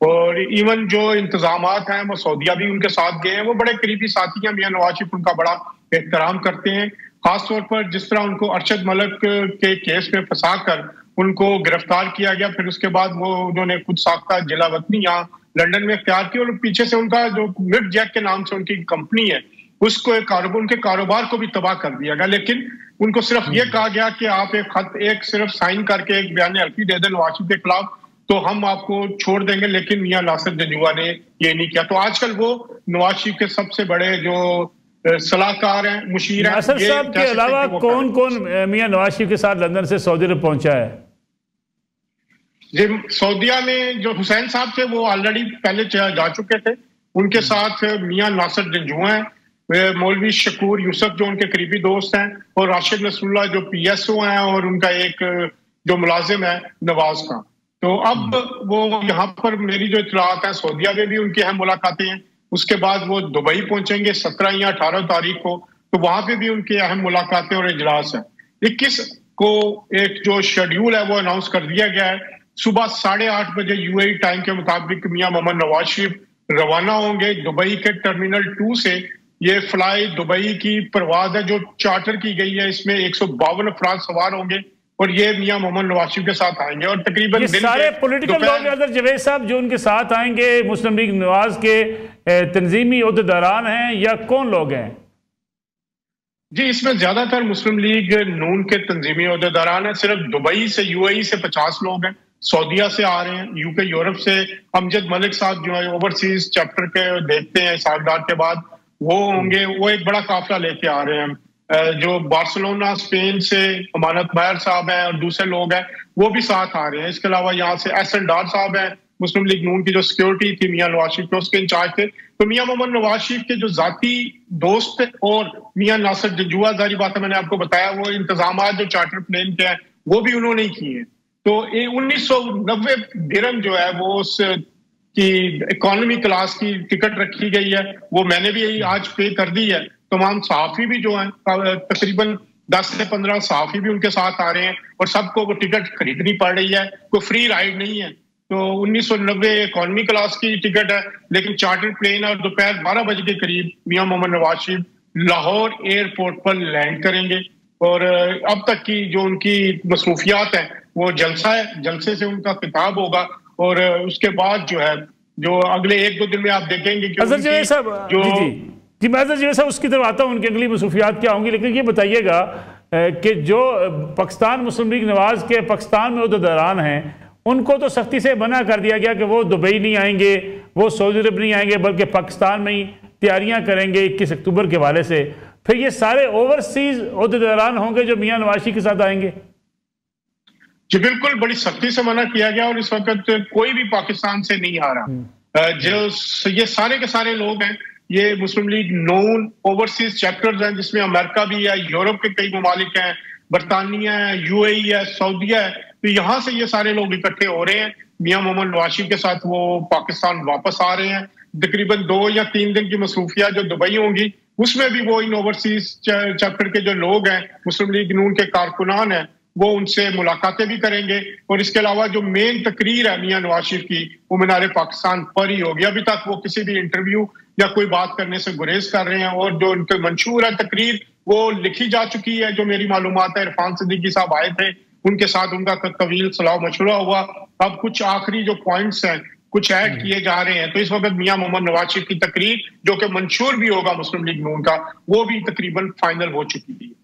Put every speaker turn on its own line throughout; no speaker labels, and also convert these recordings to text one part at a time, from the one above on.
اور ایون جو انتظامات ہیں وہ سعودیہ بھی ان کے ساتھ گئے ہیں، وہ بڑے قریبی ساتھی ہیں، میاں نواز شریف ان کا بڑا احترام کرتے ہیں، خاص طور پر جس طرح ان کو ارشد ملک کے کیس میں پھنسا کر ان کو گرفتار کیا گیا، پھر اس کے بعد وہ انہوں نے خود ساختہ جلا وطنی یہاں لنڈن میں اختیار کی، اور پیچھے سے ان کا جو مڈ جیک کے نام سے ان کی کمپنی ہے اس کو ان کے کاروبار کو بھی تباہ کر دیا گیا، لیکن ان کو صرف یہ کہا گیا کہ آپ ایک خط صرف سائن کر کے ایک بیان حلفی دے دیں نواز شریف کے خلاف تو ہم آپ کو چھوڑ دیں گے، لیکن میاں ناصر جنجوعہ نے یہ نہیں کیا۔ تو آج کل وہ نواز شریف کے سب سے بڑے جو صلاحکار ہیں، مشیر ہیں۔
ناصر صاحب کے علاوہ کون کون میاں نواز شریف کے ساتھ لندن سے سعودی عرب پہنچا ہے؟
جی، سعودیہ میں جو حسین صاحب تھے وہ آلریڈی پہلے جا چکے تھے، ان کے ساتھ میاں ناصر جنجوعہ ہیں، مولوی شکور یوسف جو ان کے قریبی دوست ہیں، اور راشد نصر اللہ جو پی ایس او ہیں، اور ان کا ایک جو ملازم ہے نواز کا۔ تو اب وہ یہاں پر میری جو اطلاعات ہیں سعودیہ میں بھی ان کی اہم ملاقاتیں ہیں، اس کے بعد وہ دبئی پہنچیں گے 17 یا 18 تاریخ کو، تو وہاں پہ بھی ان کی اہم ملاقاتیں اور اجلاس ہیں۔ 21 کو ایک جو شیڈیول ہے وہ اناؤنس کر دیا گیا ہے، صبح 8:30 بجے یو اے ای ٹائم کے مطابق میاں محمد نواز شریف روانہ ہوں گے دبئی کے ٹرمینل 2 سے۔ یہ فلائی دبئی کی پرواز ہے جو چارٹر کی گئی ہے، اس میں 152 افراد سوار ہوں گے، اور یہ میاں محمد نواز شریف کے ساتھ آئیں گے، اور تقریباً
سارے پولیٹیکل لوگ حضرت جوید صاحب جو ان کے ساتھ آئیں گے مسلم لیگ نواز کے تنظیمی عہدیداران ہیں یا کون لوگ ہیں؟
جی، اس میں زیادہ تر مسلم لیگ نون کے تنظیمی عہدیداران ہیں، صرف دبئی سے یو اے ای سے 50 لوگ ہیں، سعودیہ سے آ رہے ہیں، یو کے یورپ سے امجد ملک صاحب جو ہے اوورسیز چیپٹر کے دیکھتے ہیں ساگدار کے بعد، وہ ہوں گے، وہ ایک بڑا قافلہ لے کے آ رہے ہیں۔ جو بارسلونا اسپین سے امانت ماہر صاحب ہیں اور دوسرے لوگ ہیں وہ بھی ساتھ آ رہے ہیں۔ اس کے علاوہ یہاں سے احسن ڈار صاحب ہیں، مسلم لیگ نون کی جو سیکیورٹی تھی میاں نواز شریف کے اس کے انچارج تھے۔ تو میاں محمد نواز شریف کے جو ذاتی دوست اور میاں ناصر جنجوعہ، ظاہری بات ہے میں نے آپ کو بتایا، وہ انتظامات جو چارٹر پلین کے ہیں وہ بھی انہوں نے کیے ہیں۔ تو 1990 درہم جو ہے وہ اس کی اکانومی کلاس کی ٹکٹ رکھی گئی ہے، وہ میں نے بھی آج پے کر دی ہے۔ تمام صحافی بھی جو ہیں تقریباً 10 سے 15 صحافی بھی ان کے ساتھ آ رہے ہیں، اور سب کو وہ ٹکٹ خریدنی پڑ رہی ہے، کوئی فری رائڈ نہیں ہے۔ تو 1990 اکانومی کلاس کی ٹکٹ ہے، لیکن چارٹر پلین اور دوپہر 12 بجے کے قریب میاں محمد نواز شریف لاہور ایئرپورٹ پر لینڈ کریں گے، اور اب تک کی جو ان کی مصروفیات ہیں وہ جلسہ ہے، جلسے سے ان کا خطاب ہوگا، اور اس کے بعد جو ہے جو اگلے 1-2 دن میں آپ دیکھیں گے کہ
حضرت جوید صاحب جی میں حضرت جوید صاحب اس کی طرف آتا ہوں، ان کی اگلی مصروفیات کیا ہوں گی، لیکن یہ بتائیے گا کہ جو پاکستان مسلم لیگ نواز کے پاکستان میں عہدیداران ہیں ان کو تو سختی سے منع کر دیا گیا کہ وہ دبئی نہیں آئیں گے، وہ سعودی عرب نہیں آئیں گے، بلکہ پاکستان میں ہی تیاریاں کریں گے 21 اکتوبر کے حوالے سے۔ پھر یہ سارے اوورسیز عہدیداران ہوں گے جو میاں نواز شریف کے ساتھ آئیں گے؟
جی بالکل، بڑی سختی سے منع کیا گیا، اور اس وقت کوئی بھی پاکستان سے نہیں آ رہا۔ جو یہ سارے کے سارے لوگ ہیں یہ مسلم لیگ نون اوورسیز چیپٹرز ہیں، جس میں امریکہ بھی ہے، یورپ کے کئی ممالک ہیں، برطانیہ ہے، یو اے ای ہے، سعودیہ ہے، تو یہاں سے یہ سارے لوگ اکٹھے ہو رہے ہیں۔ میاں محمد نواز شریف کے ساتھ وہ پاکستان واپس آ رہے ہیں، تقریباً 2 یا 3 دن کی مصروفیات جو دبئی ہوں گی اس میں بھی وہ ان اوورسیز چیپٹر کے جو لوگ ہیں مسلم لیگ نون کے کارکنان ہیں وہ ان سے ملاقاتیں بھی کریں گے، اور اس کے علاوہ جو مین تقریر ہے میاں نواز شریف کی وہ مینار پاکستان پر ہی ہوگی۔ ابھی تک وہ کسی بھی انٹرویو یا کوئی بات کرنے سے گریز کر رہے ہیں، اور جو ان کے منشور ہے تقریر وہ لکھی جا چکی ہے۔ جو میری معلومات ہے عرفان صدیقی صاحب آئے تھے، ان کے ساتھ ان کا طویل صلاح مشورہ ہوا، اب کچھ آخری جو پوائنٹس ہیں کچھ ایڈ کیے جا رہے ہیں۔ تو اس وقت میاں محمد نواز شریف کی تقریر جو کہ منشور بھی ہوگا مسلم لیگ نون کا وہ بھی تقریباً فائنل ہو چکی ہے۔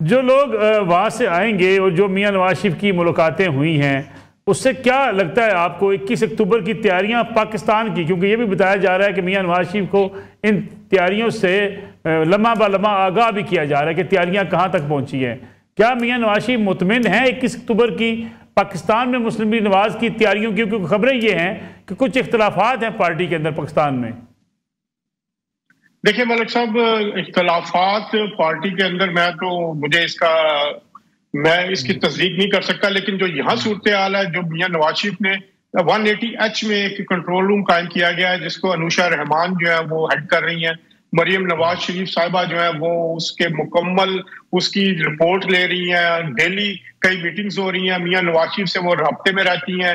جو لوگ وہاں سے آئیں گے اور جو میاں نواز شریف کی ملاقاتیں ہوئی ہیں اس سے کیا لگتا ہے آپ کو 21 اکتوبر کی تیاریاں پاکستان کی، کیونکہ یہ بھی بتایا جا رہا ہے کہ میاں نواز شریف کو ان تیاریوں سے لمحہ بہ لمحہ آگاہ بھی کیا جا رہا ہے کہ تیاریاں کہاں تک پہنچی ہیں؟ کیا میاں نواز شریف مطمئن ہیں 21 اکتوبر کی پاکستان میں مسلم لیگ نواز کی تیاریوں کی؟ کیونکہ خبریں یہ ہیں کہ کچھ اختلافات ہیں پارٹی کے اندر پاکستان میں۔
دیکھیں ملک صاحب، اختلافات پارٹی کے اندر مجھے اس کی تصدیق نہیں کر سکتا، لیکن جو یہاں صورتحال ہے، جو میاں نواز شریف نے 180H میں ایک کنٹرول روم قائم کیا گیا ہے جس کو انوشا رحمان جو ہے وہ ہیڈ کر رہی ہیں، مریم نواز شریف صاحبہ جو ہے وہ اس کے مکمل اس کی رپورٹ لے رہی ہیں، ڈیلی کئی میٹنگز ہو رہی ہیں، میاں نواز شریف سے وہ رابطے میں رہتی ہیں،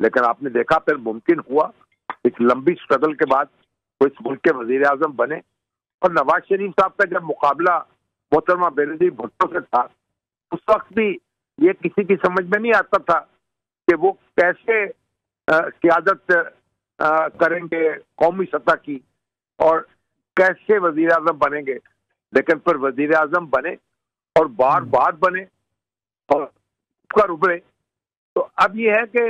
لیکن آپ نے دیکھا پھر ممکن ہوا ایک لمبی سٹرگل کے بعد وہ اس ملک کے وزیر اعظم بنے. اور نواز شریف صاحب کا جب مقابلہ محترمہ بینظیر بھٹو سے تھا اس وقت بھی یہ کسی کی سمجھ میں نہیں آتا تھا کہ وہ کیسے قیادت کریں گے قومی سطح کی اور کیسے وزیر اعظم بنیں گے. لیکن پھر وزیر اعظم بنے اور بار بار بنے اور کر ابھرے. تو اب یہ ہے کہ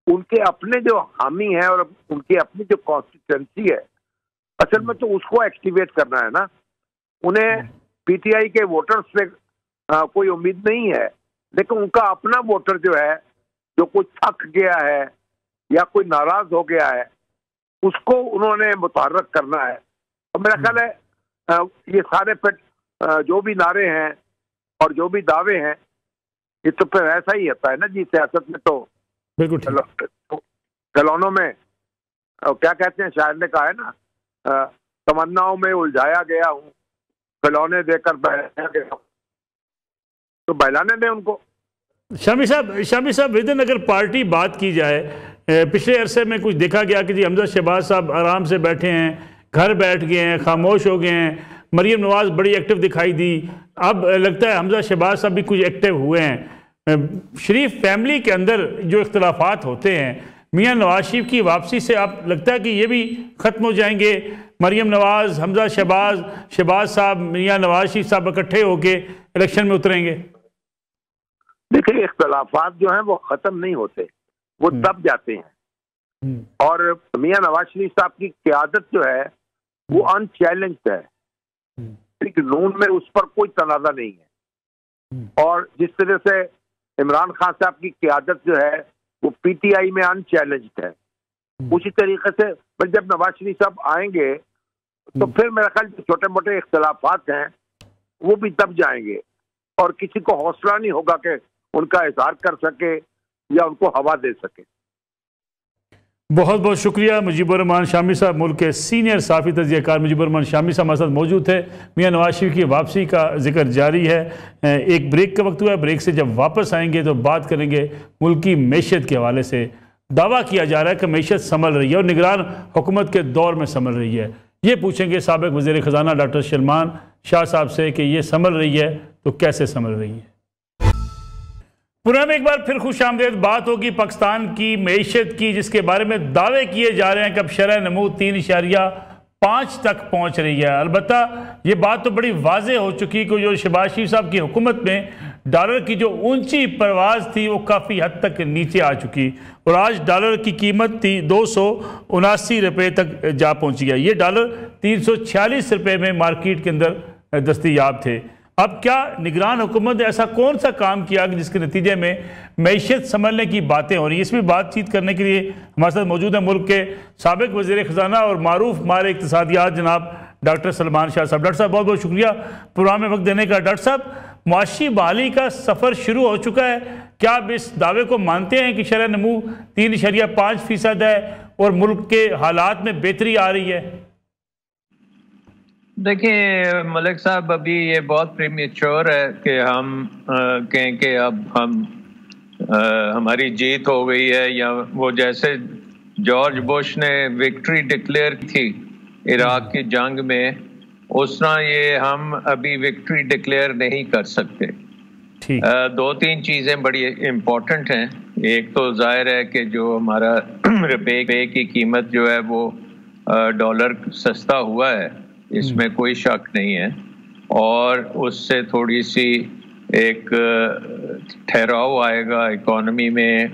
ان کے اپنے جو حامی ہیں اور ان کی اپنی جو کانسٹیٹوئنسی ہے اصل میں تو اس کو ایکٹیویٹ کرنا ہے نا. انہیں پی ٹی آئی کے ووٹرز سے کوئی امید نہیں ہے, لیکن ان کا اپنا ووٹر جو ہے جو کوئی تھک گیا ہے یا کوئی ناراض ہو گیا ہے اس کو انہوں نے متحرک کرنا ہے. اور میرا خیال ہے یہ سارے پھر جو بھی نعرے ہیں اور جو بھی دعوے ہیں یہ تو پھر ایسا ہی ہوتا ہے نا جی. سیاست میں تو بالکل کھلونوں میں کیا کہتے ہیں, شاعر نے کہا ہے نا تمناؤں میں الجھایا گیا ہوں کھلونے دے کر بہلایا گیا ہوں, تو بہلانے دیں ان کو.
شامی صاحب ودن اگر پارٹی بات کی جائے پچھلے عرصے میں کچھ دیکھا گیا کہ جی حمزہ شہباز صاحب آرام سے بیٹھے ہیں, گھر بیٹھ گئے ہیں, خاموش ہو گئے ہیں. مریم نواز بڑی ایکٹیو دکھائی دی. اب لگتا ہے حمزہ شہباز صاحب بھی کچھ ایکٹیو ہوئے ہیں. شریف فیملی کے اندر جو اختلافات ہوتے ہیں میاں نواز شریف کی واپسی سے آپ لگتا ہے کہ یہ بھی ختم ہو جائیں گے؟ مریم نواز, حمزہ شہباز صاحب, میاں نواز شریف صاحب اکٹھے ہو کے الیکشن میں اتریں گے؟
دیکھیں اختلافات جو ہیں وہ ختم نہیں ہوتے, وہ دب جاتے ہیں. اور میاں نواز شریف صاحب کی قیادت جو ہے وہ ان چیلنجڈ ہے. نون میں اس پر کوئی تنازع نہیں ہے. اور جس طرح سے عمران خان صاحب کی قیادت جو ہے وہ پی ٹی آئی میں ان چیلنجڈ ہے, اسی طریقے سے جب نواز شریف صاحب آئیں گے تو پھر میرا خیال جو چھوٹے موٹے اختلافات ہیں وہ بھی دب جائیں گے اور کسی کو حوصلہ نہیں ہوگا کہ ان کا اظہار کر سکے یا ان کو ہوا دے سکے.
بہت بہت شکریہ مجیب الرحمان شامی صاحب. ملک کے سینئر صحافی تجزیہ کار مجیب الرحمان شامی صاحب ہمارے ساتھ موجود تھے. میاں نواز شریف کی واپسی کا ذکر جاری ہے. ایک بریک کا وقت ہوا ہے, بریک سے جب واپس آئیں گے تو بات کریں گے ملک کی معیشت کے حوالے سے. دعویٰ کیا جا رہا ہے کہ معیشت سنبھل رہی ہے اور نگران حکومت کے دور میں سنبھل رہی ہے. یہ پوچھیں گے سابق وزیر خزانہ ڈاکٹر سلمان شاہ صاحب سے کہ یہ سنبھل رہی ہے تو کیسے سنبھل رہی ہے. پورا میں ایک بار پھر خوش آمدید. بات ہوگی پاکستان کی معیشت کی, جس کے بارے میں دعوے کیے جا رہے ہیں کہ اب شرح نمو 3.5 تک پہنچ رہی ہے. البتہ یہ بات تو بڑی واضح ہو چکی کہ جو شہباز شریف صاحب کی حکومت میں ڈالر کی جو اونچی پرواز تھی وہ کافی حد تک نیچے آ چکی اور آج ڈالر کی قیمت تھی 279 روپے تک جا پہنچی ہے. یہ ڈالر 346 روپے میں مارکیٹ کے اندر دستیاب تھے. اب کیا نگران حکومت نے ایسا کون سا کام کیا کہ جس کے نتیجے میں معیشت سنبھلنے کی باتیں ہو رہی ہیں؟ اس میں بات چیت کرنے کے لیے ہمارے ساتھ موجود ہیں ملک کے سابق وزیر خزانہ اور معروف ماہر اقتصادیات جناب ڈاکٹر سلمان شاہ صاحب. ڈاکٹر صاحب بہت بہت شکریہ پروگرام میں وقت دینے کا. ڈاکٹر صاحب معاشی بحالی کا سفر شروع ہو چکا ہے, کیا آپ اس دعوے کو مانتے ہیں کہ شرح نمو 3.5% ہے اور ملک کے حالات میں بہتری آ رہی ہے؟
دیکھیں ملک صاحب, ابھی یہ بہت پریمیچور ہے کہ ہم کہیں کہ اب ہماری جیت ہو گئی ہے, یا وہ جیسے جارج بش نے وکٹری ڈکلیئر کی عراق کی جنگ میں اس طرح یہ ہم ابھی وکٹری ڈکلیئر نہیں کر سکتے. 2-3 چیزیں بڑی امپورٹنٹ ہیں. ایک تو ظاہر ہے کہ جو ہمارا روپے کی قیمت جو ہے وہ ڈالر سستا ہوا ہے, اس میں کوئی شک نہیں ہے, اور اس سے تھوڑی سی ایک ٹھہراؤ آئے گا اکانومی میں.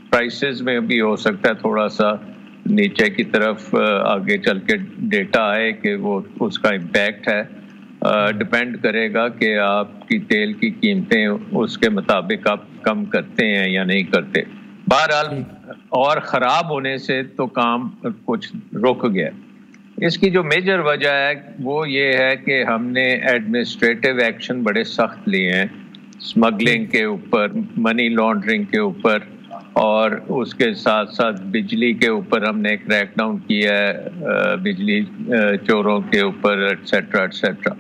پرائسز میں بھی ہو سکتا ہے تھوڑا سا نیچے کی طرف آگے چل کے ڈیٹا آئے کہ وہ اس کا امپیکٹ ہے. ڈپینڈ کرے گا کہ آپ کی تیل کی قیمتیں اس کے مطابق آپ کم کرتے ہیں یا نہیں کرتے. بہرحال اور خراب ہونے سے تو کام کچھ رک گیا. اس کی جو میجر وجہ ہے وہ یہ ہے کہ ہم نے ایڈمنسٹریٹو ایکشن بڑے سخت لیے ہیں اسمگلنگ کے اوپر, منی لانڈرنگ کے اوپر, اور اس کے ساتھ ساتھ بجلی کے اوپر ہم نے کریک ڈاؤن کیا ہے, بجلی چوروں کے اوپر ایٹسیٹرا ایٹسیٹرا.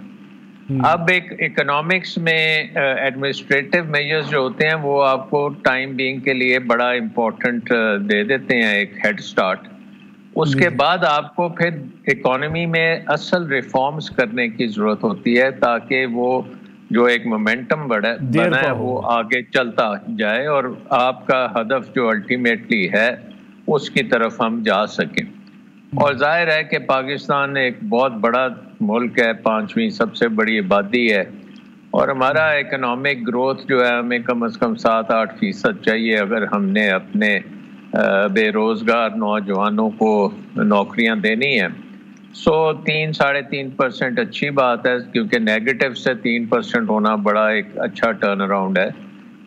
اب ایک اکنامکس میں ایڈمنسٹریٹو میجرز جو ہوتے ہیں وہ آپ کو ٹائم بینگ کے لیے بڑا امپورٹنٹ دے دیتے ہیں، ایک ہیڈ سٹارٹ. اس کے بعد آپ کو پھر اکانومی میں اصل ریفارمز کرنے کی ضرورت ہوتی ہے تاکہ وہ جو ایک مومنٹم بنا ہے وہ آگے چلتا جائے اور آپ کا ہدف جو الٹیمیٹلی ہے اس کی طرف ہم جا سکیں. اور ظاہر ہے کہ پاکستان ایک بہت بڑا ملک ہے، 5ویں سب سے بڑی آبادی ہے، اور ہمارا اکنامک گروتھ جو ہے ہمیں کم از کم 7-8% چاہیے اگر ہم نے اپنے بے روزگار نوجوانوں کو نوکریاں دینی ہیں. 3-3.5% اچھی بات ہے، کیونکہ نیگیٹو سے 3% ہونا بڑا ایک اچھا ٹرن اراؤنڈ ہے،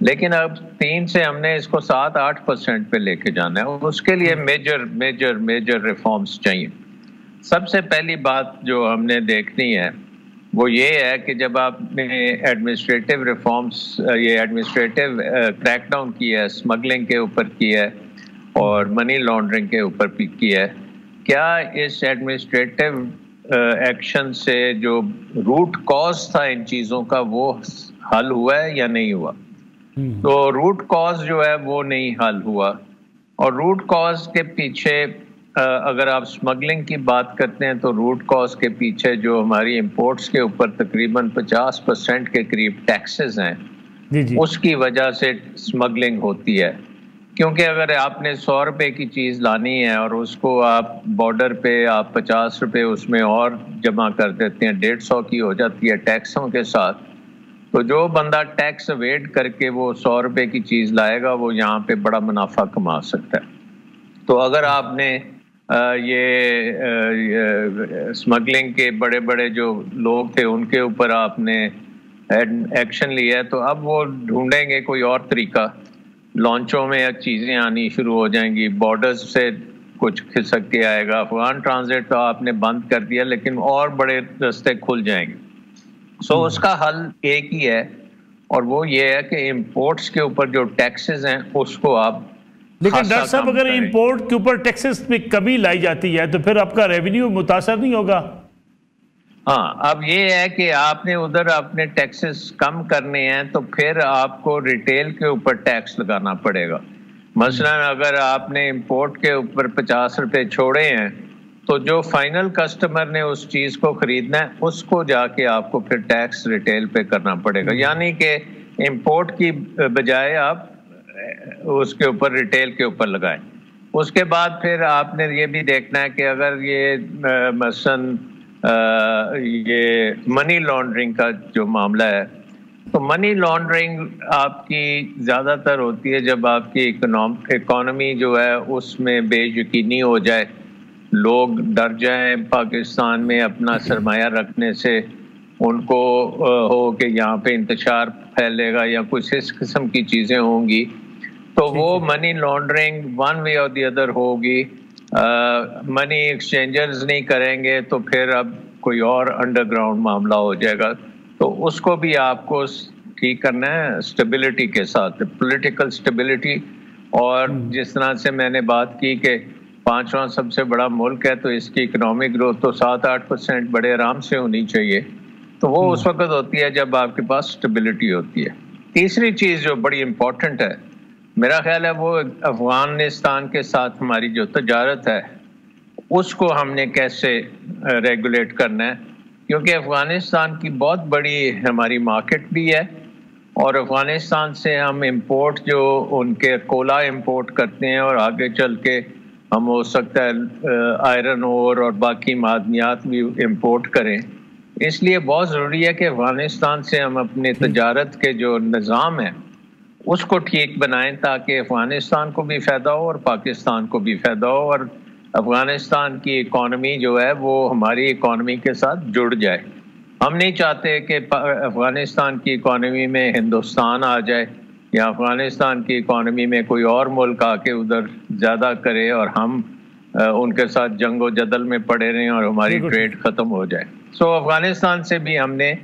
لیکن اب 3 سے ہم نے اس کو 7-8% پہ لے کے جانا ہے، اور اس کے لیے میجر ریفارمز چاہیے. سب سے پہلی بات جو ہم نے دیکھنی ہے وہ یہ ہے کہ جب آپ نے ایڈمنسٹریٹو ریفارمز، یہ ایڈمنسٹریٹو کریک ڈاؤن کی ہے، اسمگلنگ کے اوپر کی ہے اور منی لانڈرنگ کے اوپر بھی کی ہے، کیا اس ایڈمنسٹریٹو ایکشن سے جو روٹ کاز تھا ان چیزوں کا وہ حل ہوا ہے یا نہیں ہوا؟ تو روٹ کاز جو ہے وہ نہیں حل ہوا، اور روٹ کاز کے پیچھے اگر آپ اسمگلنگ کی بات کرتے ہیں تو روٹ کاز کے پیچھے جو ہماری امپورٹس کے اوپر تقریباً 50% کے قریب ٹیکسز ہیں، اس کی وجہ سے اسمگلنگ ہوتی ہے. کیونکہ اگر آپ نے 100 روپے کی چیز لانی ہے اور اس کو آپ بارڈر پہ آپ 50 روپے اس میں اور جمع کر دیتے ہیں، 150 کی ہو جاتی ہے ٹیکسوں کے ساتھ، تو جو بندہ ٹیکس اویڈ کر کے وہ 100 روپے کی چیز لائے گا وہ یہاں پہ بڑا منافع کما سکتا ہے. تو اگر آپ نے یہ اسمگلنگ کے بڑے بڑے جو لوگ تھے ان کے اوپر آپ نے ایکشن لیا ہے، تو اب وہ ڈھونڈیں گے کوئی اور طریقہ. لانچوں میں چیزیں آنی شروع ہو جائیں گی، بارڈرز سے کچھ کھسک کے آئے گا. افغان ٹرانزٹ تو آپ نے بند کر دیا، لیکن اور بڑے راستے کھل جائیں گے. اس کا حل ایک ہی ہے، اور وہ یہ ہے کہ امپورٹس کے اوپر جو ٹیکسز ہیں اس کو آپ،
لیکن ڈاکٹر صاحب اگر امپورٹ کے اوپر ٹیکسز میں کمی لائی جاتی ہے تو پھر آپ کا ریونیو متاثر نہیں ہوگا؟
ہاں، اب یہ ہے کہ آپ نے ادھر اپنے ٹیکسز کم کرنے ہیں تو پھر آپ کو ریٹیل کے اوپر ٹیکس لگانا پڑے گا. مثلا اگر آپ نے امپورٹ کے اوپر 50 روپے چھوڑے ہیں تو جو فائنل کسٹمر نے اس چیز کو خریدنا ہے اس کو جا کے آپ کو پھر ٹیکس ریٹیل پہ کرنا پڑے گا. یعنی کہ امپورٹ کی بجائے آپ اس کے اوپر ریٹیل کے اوپر لگائیں. اس کے بعد پھر آپ نے یہ بھی دیکھنا ہے کہ اگر یہ مثلاً یہ منی لانڈرنگ کا جو معاملہ ہے، تو منی لانڈرنگ آپ کی زیادہ تر ہوتی ہے جب آپ کی اکانومی جو ہے اس میں بے یقینی ہو جائے، لوگ ڈر جائیں پاکستان میں اپنا سرمایہ رکھنے سے، ان کو ہو کہ یہاں پہ انتشار پھیلے گا یا کچھ اس قسم کی چیزیں ہوں گی، تو وہ منی لانڈرنگ ون وے اور دی ادر ہوگی. منی ایکسچینجرز نہیں کریں گے تو پھر اب کوئی اور انڈر گراؤنڈ معاملہ ہو جائے گا. تو اس کو بھی آپ کو ٹھیک کرنا ہے اسٹیبلٹی کے ساتھ، پولیٹیکل اسٹیبلٹی. اور جس طرح سے میں نے بات کی کہ 5واں سب سے بڑا ملک ہے تو اس کی اکنامک گروتھ تو 7-8% بڑے آرام سے ہونی چاہیے. تو وہ اس وقت ہوتی ہے جب آپ کے پاس اسٹیبلٹی ہوتی ہے. تیسری چیز جو بڑی امپورٹنٹ ہے میرا خیال ہے وہ افغانستان کے ساتھ ہماری جو تجارت ہے اس کو ہم نے کیسے ریگولیٹ کرنا ہے، کیونکہ افغانستان کی بہت بڑی ہماری مارکیٹ بھی ہے، اور افغانستان سے ہم امپورٹ جو ان کے کولا امپورٹ کرتے ہیں اور آگے چل کے ہم ہو سکتا ہے آئرن اور باقی معدنیات بھی امپورٹ کریں. اس لیے بہت ضروری ہے کہ افغانستان سے ہم اپنے تجارت کے جو نظام ہے اس کو ٹھیک بنائیں تاکہ افغانستان کو بھی فائدہ ہو اور پاکستان کو بھی فائدہ ہو، اور افغانستان کی اکانومی جو ہے وہ ہماری اکانومی کے ساتھ جڑ جائے. ہم نہیں چاہتے کہ افغانستان کی اکانومی میں ہندوستان آ جائے یا افغانستان کی اکانومی میں کوئی اور ملک آ کے ادھر زیادہ کرے اور ہم ان کے ساتھ جنگ و جدل میں پڑے رہیں اور ہماری ٹریڈ ختم ہو جائے. افغانستان سے بھی ہم نے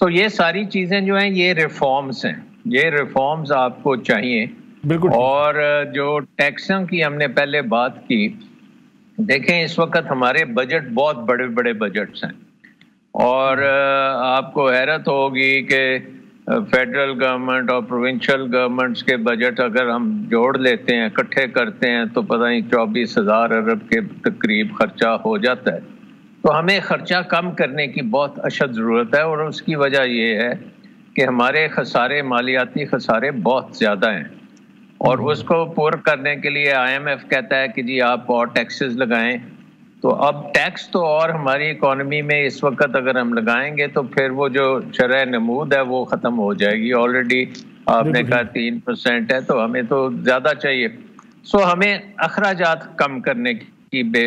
یہ ساری چیزیں جو ہیں یہ ریفارمز ہیں، یہ ریفارمز آپ کو چاہیے. اور جو ٹیکسوں کی ہم نے پہلے بات کی، دیکھیں اس وقت ہمارے بجٹ بہت بڑے بڑے بجٹس ہیں، اور آپ کو حیرت ہوگی کہ فیڈرل گورنمنٹ اور پروونشل گورنمنٹس کے بجٹ اگر ہم جوڑ لیتے ہیں، اکٹھے کرتے ہیں، تو پتہ نہیں 24,000 ارب کے قریب خرچہ ہو جاتا ہے. تو ہمیں خرچہ کم کرنے کی بہت اشد ضرورت ہے، اور اس کی وجہ یہ ہے کہ ہمارے خسارے، مالیاتی خسارے بہت زیادہ ہیں، اور اس کو پور کرنے کے لیے IMF کہتا ہے کہ جی آپ اور ٹیکسز لگائیں. تو اب ٹیکس تو اور ہماری اکانومی میں اس وقت اگر ہم لگائیں گے تو پھر وہ جو شرح نمود ہے وہ ختم ہو جائے گی. آلریڈی آپ نے کہا 3% ہے، تو ہمیں تو زیادہ چاہیے. سو ہمیں اخراجات کم کرنے کی بے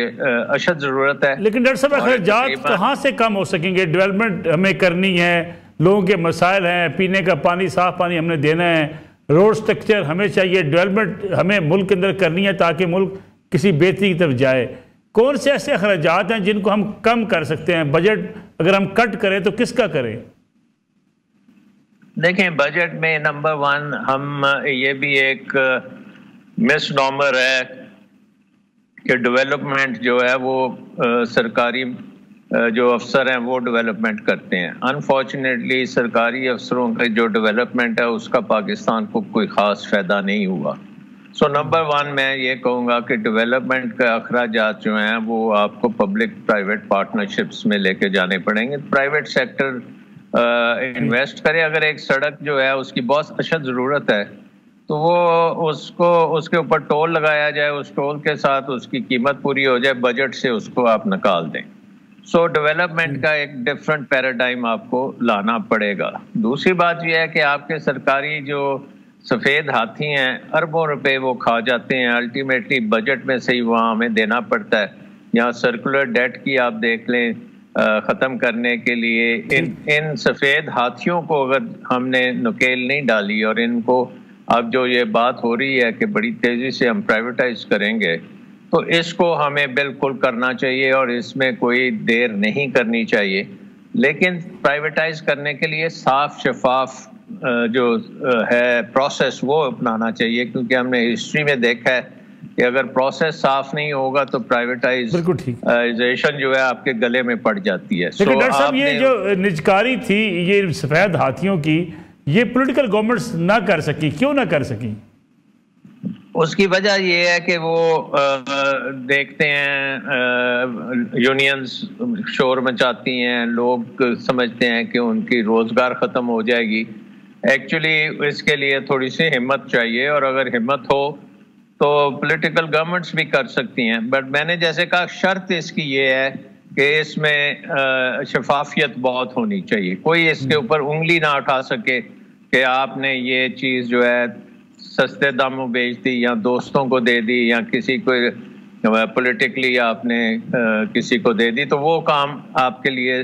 اشد ضرورت ہے.
لیکن ڈاکٹر صاحب اخراجات کہاں سے کم ہو سکیں گے؟ ڈیولپمنٹ ہمیں کرنی ہے، لوگوں کے مسائل ہیں، پینے کا پانی، صاف پانی ہم نے دینا ہے، روڈ سٹرکچر ہمیں چاہیے، ڈیولپمنٹ ہمیں ملک کے اندر کرنی ہے تاکہ ملک کسی بہتری کی طرف جائے. کون سے ایسے اخراجات ہیں جن کو ہم کم کر سکتے ہیں؟ بجٹ اگر ہم کٹ کریں تو کس کا کریں؟
دیکھیں، بجٹ میں نمبر 1 ہم یہ بھی ایک مس نامر ہے کہ ڈیولپمنٹ جو ہے وہ سرکاری جو افسر ہیں وہ ڈیولپمنٹ کرتے ہیں. انفارچونیٹلی سرکاری افسروں کا جو ڈیولپمنٹ ہے اس کا پاکستان کو کوئی خاص فائدہ نہیں ہوا. سو نمبر 1 میں یہ کہوں گا کہ ڈیولپمنٹ کا اخراجات جو ہیں وہ آپ کو پبلک پرائیویٹ پارٹنرشپس میں لے کے جانے پڑیں گے. پرائیویٹ سیکٹر انویسٹ کرے. اگر ایک سڑک جو ہے اس کی بہت اشد ضرورت ہے تو وہ اس کے اوپر ٹول لگایا جائے، اس ٹول کے ساتھ اس کی قیمت پوری ہو جائے، بجٹ سے اس کو آپ نکال دیں. سو ڈیولپمنٹ کا ایک ڈفرنٹ پیراڈائم آپ کو لانا پڑے گا. دوسری بات یہ ہے کہ آپ کے سرکاری جو سفید ہاتھی ہیں، اربوں روپے وہ کھا جاتے ہیں. الٹیمیٹلی بجٹ میں سے ہی وہاں ہمیں دینا پڑتا ہے. یہاں سرکولر ڈیٹ کی آپ دیکھ لیں، ختم کرنے کے لیے ان سفید ہاتھیوں کو اگر ہم نے نکیل نہیں ڈالی، اور ان کو اب جو یہ بات ہو رہی ہے کہ بڑی تیزی سے ہم پرائیویٹائز کریں گے، تو اس کو ہمیں بالکل کرنا چاہیے اور اس میں کوئی دیر نہیں کرنی چاہیے. لیکن پرائیویٹائز کرنے کے لیے صاف شفاف جو ہے پروسیس وہ اپنانا چاہیے، کیونکہ ہم نے ہسٹری میں دیکھا ہے کہ اگر پروسیس صاف نہیں ہوگا تو پرائیویٹائزیشن جو ہے آپ کے گلے میں پڑ جاتی ہے.
لیکن ڈاکٹر صاحب یہ جو نجکاری تھی یہ سفید ہاتھیوں کی، یہ پولیٹیکل گورنمنٹس نہ کر سکی، کیوں نہ کر سکی؟
اس کی وجہ یہ ہے کہ وہ دیکھتے ہیں یونینز شور مچاتی ہیں، لوگ سمجھتے ہیں کہ ان کی روزگار ختم ہو جائے گی. ایکچولی اس کے لیے تھوڑی سی ہمت چاہیے، اور اگر ہمت ہو تو پولیٹیکل گورنمنٹس بھی کر سکتی ہیں. بٹ میں نے جیسے کہا شرط اس کی یہ ہے کہ اس میں شفافیت بہت ہونی چاہیے. کوئی اس کے اوپر انگلی نہ اٹھا سکے کہ آپ نے یہ چیز جو ہے سستے داموں بیچ دی یا دوستوں کو دے دی یا کسی کو پولیٹیکلی آپ نے کسی کو دے دی، تو وہ کام آپ کے لیے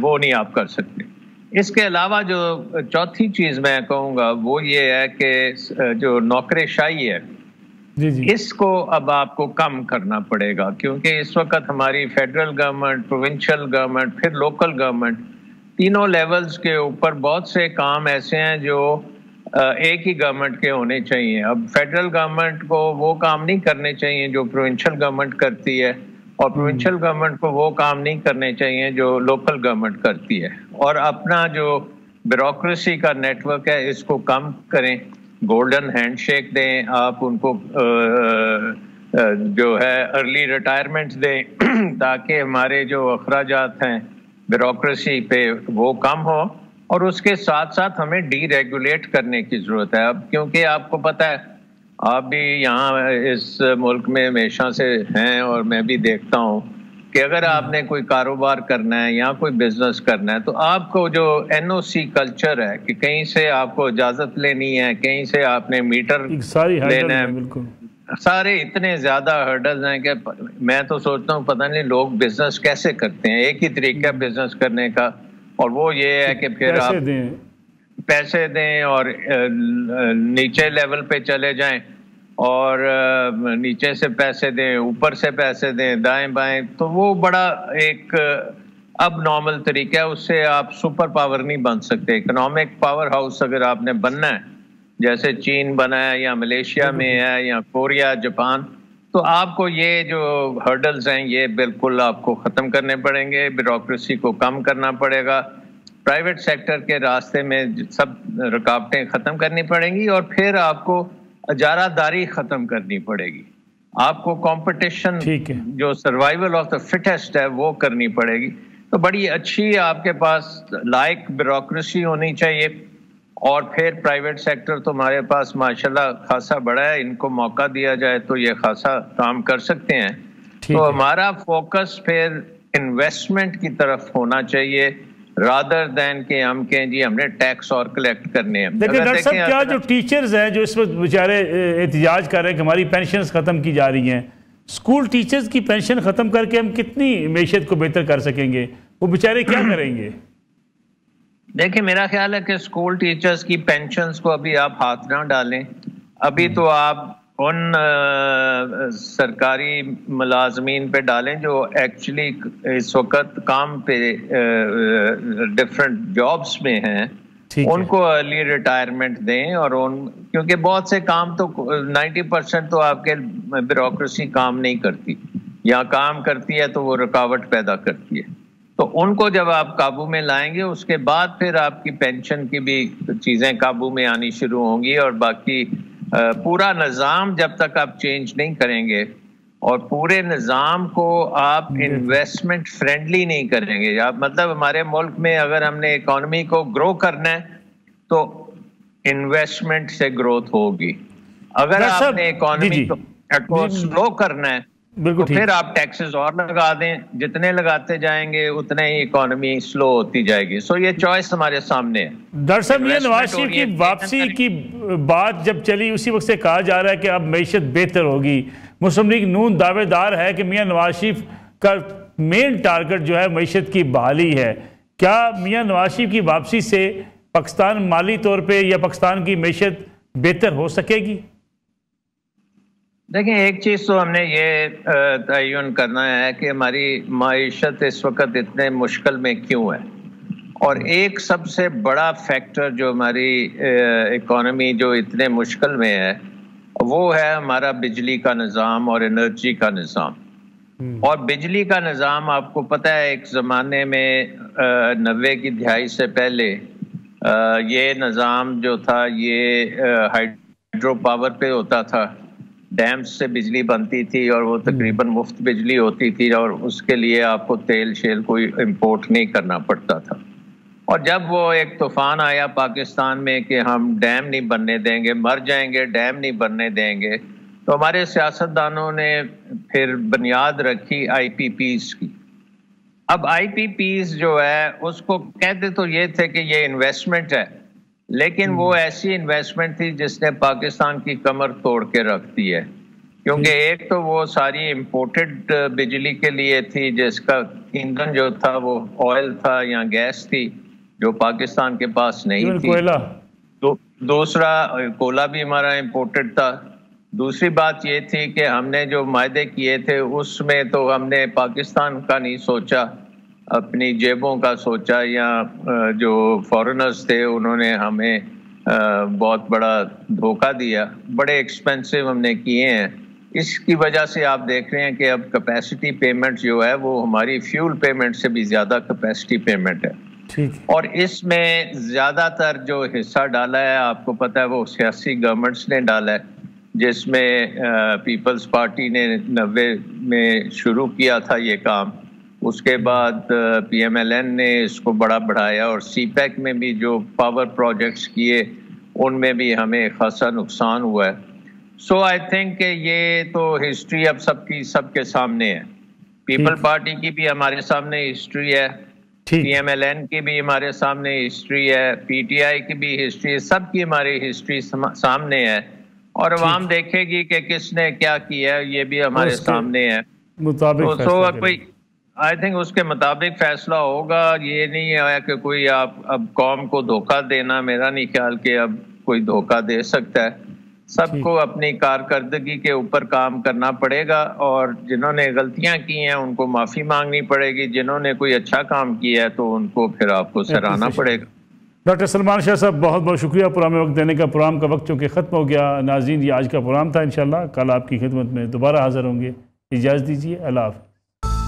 وہ نہیں آپ کر سکتے. اس کے علاوہ جو چوتھی چیز میں کہوں گا وہ یہ ہے کہ جو نوکر شاہی ہے اس کو اب آپ کو کم کرنا پڑے گا، کیونکہ اس وقت ہماری فیڈرل گورنمنٹ، پروونشل گورنمنٹ، پھر لوکل گورنمنٹ، تینوں لیولز کے اوپر بہت سے کام ایسے ہیں جو ایک ہی گورنمنٹ کے ہونے چاہیے. اب فیڈرل گورنمنٹ کو وہ کام نہیں کرنے چاہیے جو پروونشل گورنمنٹ کرتی ہے، اور پروونشل گورنمنٹ کو وہ کام نہیں کرنے چاہیے جو لوکل گورنمنٹ کرتی ہے. اور اپنا جو بیوروکریسی کا نیٹ ورک ہے اس کو کم کریں، گولڈن ہینڈ شیک دیں، آپ ان کو جو ہے ارلی ریٹائرمنٹ دیں تاکہ ہمارے جو اخراجات ہیں بیوروکریسی پہ وہ کم ہو. اور اس کے ساتھ ساتھ ہمیں ڈی ریگولیٹ کرنے کی ضرورت ہے. اب کیونکہ آپ کو پتہ ہے، آپ بھی یہاں اس ملک میں ہمیشہ سے ہیں اور میں بھی دیکھتا ہوں کہ اگر آپ نے کوئی کاروبار کرنا ہے یا کوئی بزنس کرنا ہے تو آپ کو جو NOC کلچر ہے کہ کہیں سے آپ کو اجازت لینی ہے، کہیں سے آپ نے میٹر لینا ہے، سارے اتنے زیادہ ہرڈلز ہیں کہ میں تو سوچتا ہوں پتہ نہیں لوگ بزنس کیسے کرتے ہیں. ایک ہی طریقہ بزنس کرنے کا، اور وہ یہ ہے کہ پھر آپ پیسے دیں اور نیچے لیول پہ چلے جائیں اور نیچے سے پیسے دیں، اوپر سے پیسے دیں، دائیں بائیں. تو وہ بڑا ایک اب نارمل طریقہ ہے، اس سے آپ سپر پاور نہیں بن سکتے. اکنامک پاور ہاؤس اگر آپ نے بننا ہے جیسے چین بنا ہے یا ملیشیا میں ہے یا کوریا، جاپان، تو آپ کو یہ جو ہرڈلز ہیں یہ بالکل آپ کو ختم کرنے پڑیں گے، بیوروکریسی کو کم کرنا پڑے گا، پرائیویٹ سیکٹر کے راستے میں سب رکاوٹیں ختم کرنی پڑیں گی، اور پھر آپ کو اجارہ داری ختم کرنی پڑے گی، آپ کو کمپٹیشن جو سروائیول آف دا فٹسٹ ہے وہ کرنی پڑے گی۔ تو بڑی اچھی آپ کے پاس لائق بیوروکریسی ہونی چاہیے، اور پھر پرائیویٹ سیکٹر تو ہمارے پاس ماشاءاللہ خاصا بڑا ہے، ان کو موقع دیا جائے تو یہ خاصا کام کر سکتے ہیں۔ تو ہمارا فوکس پھر انویسٹمنٹ کی طرف ہونا چاہیے، رادر دین کہ ہم کہیں جی ہم نے ٹیکس اور کلیکٹ کرنے ہیں۔
لیکن ڈاکٹر صاحب کیا جو ٹیچرز ہیں جو اس وقت بیچارے احتجاج کر رہے ہیں کہ ہماری پینشنز ختم کی جا رہی ہیں، اسکول ٹیچرز کی پینشن ختم کر کے ہم کتنی معیشت کو بہتر کر سکیں گے؟ وہ بیچارے کیا کریں گے؟
دیکھیں میرا خیال ہے کہ اسکول ٹیچرز کی پینشنز کو ابھی آپ ہاتھ نہ ڈالیں، ابھی تو آپ ان سرکاری ملازمین پہ ڈالیں جو ایکچولی اس وقت کام پہ ڈفرینٹ جابس میں ہیں، ان کو ارلی ریٹائرمنٹ دیں، اور کیونکہ بہت سے کام تو 90% تو آپ کے بیوروکریسی کام نہیں کرتی، یا کام کرتی ہے تو وہ رکاوٹ پیدا کرتی ہے، تو ان کو جب آپ قابو میں لائیں گے اس کے بعد پھر آپ کی پینشن کی بھی چیزیں قابو میں آنی شروع ہوں گی، اور باقی پورا نظام جب تک آپ چینج نہیں کریں گے اور پورے نظام کو آپ انویسٹمنٹ فرینڈلی نہیں کریں گے، مطلب ہمارے ملک میں اگر ہم نے اکانومی کو گرو کرنا ہے تو انویسٹمنٹ سے گروتھ ہوگی، اگر آپ نے اکانومی کو سلو کرنا ہے تو پھر آپ ٹیکسز اور لگا دیں، جتنے لگاتے جائیں گے اتنے ہی اکانومی سلو ہوتی جائے گی۔ سو یہ چوائس ہمارے سامنے ہے۔
ڈاکٹر صاحب یہ نواز شریف کی واپسی کی بات جب چلی اسی وقت سے کہا جا رہا ہے کہ اب معیشت بہتر ہوگی، مسلم لیگ نون دعوے دار ہے کہ میاں نواز شریف کا مین ٹارگٹ جو ہے معیشت کی بحالی ہے، کیا میاں نواز شریف کی واپسی سے پاکستان مالی طور پہ یا پاکستان کی معیشت بہتر ہو سکے گی؟
دیکھیں ایک چیز تو ہم نے یہ تعین کرنا ہے کہ ہماری معیشت اس وقت اتنے مشکل میں کیوں ہے، اور ایک سب سے بڑا فیکٹر جو ہماری اکانومی جو اتنے مشکل میں ہے وہ ہے ہمارا بجلی کا نظام اور انرجی کا نظام۔ اور بجلی کا نظام آپ کو پتہ ہے ایک زمانے میں 90 کی دہائی سے پہلے یہ نظام جو تھا یہ ہائیڈرو پاور پہ ہوتا تھا، ڈیمز سے بجلی بنتی تھی اور وہ تقریباً مفت بجلی ہوتی تھی، اور اس کے لیے آپ کو تیل شیل کوئی امپورٹ نہیں کرنا پڑتا تھا۔ اور جب وہ ایک طوفان آیا پاکستان میں کہ ہم ڈیم نہیں بننے دیں گے، مر جائیں گے، ڈیم نہیں بننے دیں گے، تو ہمارے سیاستدانوں نے پھر بنیاد رکھی آئی پی پیز کی۔ اب آئی پی پیز جو ہے اس کو کہتے تو یہ تھے کہ یہ انویسٹمنٹ ہے، لیکن وہ ایسی انویسٹمنٹ تھی جس نے پاکستان کی کمر توڑ کے رکھ دی ہے، کیونکہ ایک تو وہ ساری امپورٹڈ بجلی کے لیے تھی جس کا ایندھن جو تھا وہ آئل تھا یا گیس تھی جو پاکستان کے پاس نہیں تھی، دوسرا کوئلہ بھی ہمارا امپورٹڈ تھا، دوسری بات یہ تھی کہ ہم نے جو معاہدے کیے تھے اس میں تو ہم نے پاکستان کا نہیں سوچا، اپنی جیبوں کا سوچا، یا جو فارنرز تھے انہوں نے ہمیں بہت بڑا دھوکہ دیا، بڑے ایکسپینسو ہم نے کیے ہیں۔ اس کی وجہ سے آپ دیکھ رہے ہیں کہ اب کیپیسٹی پیمنٹ جو ہے وہ ہماری فیول پیمنٹ سے بھی زیادہ کیپیسٹی پیمنٹ ہے، اور اس میں زیادہ تر جو حصہ ڈالا ہے آپ کو پتہ ہے وہ سیاسی گورنمنٹس نے ڈالا ہے، جس میں پیپلز پارٹی نے 90 میں شروع کیا تھا یہ کام، اس کے بعد پی ایم ایل این نے اس کو بڑا بڑھایا، اور سی پیک میں بھی جو پاور پروجیکٹس کیے ان میں بھی ہمیں خاصا نقصان ہوا ہے۔ سو آئی تھنک کہ یہ تو ہسٹری اب سب کے سامنے ہے، پیپل پارٹی کی بھی ہمارے سامنے ہسٹری ہے، پی ایم ایل این کی بھی ہمارے سامنے ہسٹری ہے، پی ٹی آئی کی بھی ہسٹری ہے، سب کی ہماری ہسٹری سامنے ہے، اور عوام دیکھے گی کہ کس نے کیا کیا ہے، یہ بھی ہمارے سامنے ہے۔ سو کوئی آئی تھنک اس کے مطابق فیصلہ ہوگا، یہ نہیں ہے کہ کوئی آپ اب قوم کو دھوکہ دینا، میرا نہیں خیال کہ اب کوئی دھوکہ دے سکتا ہے، سب کو اپنی کارکردگی کے اوپر کام کرنا پڑے گا، اور جنہوں نے غلطیاں کی ہیں ان کو معافی مانگنی پڑے گی، جنہوں نے کوئی اچھا کام کیا ہے تو ان کو پھر آپ کو سراہنا پڑے گا۔
ڈاکٹر سلمان شاہ صاحب بہت بہت شکریہ پروگرام میں وقت دینے کا. پروگرام کا وقت چونکہ ختم ہو گیا. ناظرین یہ آج کا پروگرام تھا. انشاءاللہ کل آپ کی خدمت میں دوبارہ حاضر ہوں گے. اجازت دیجیے. اللہ حافظ.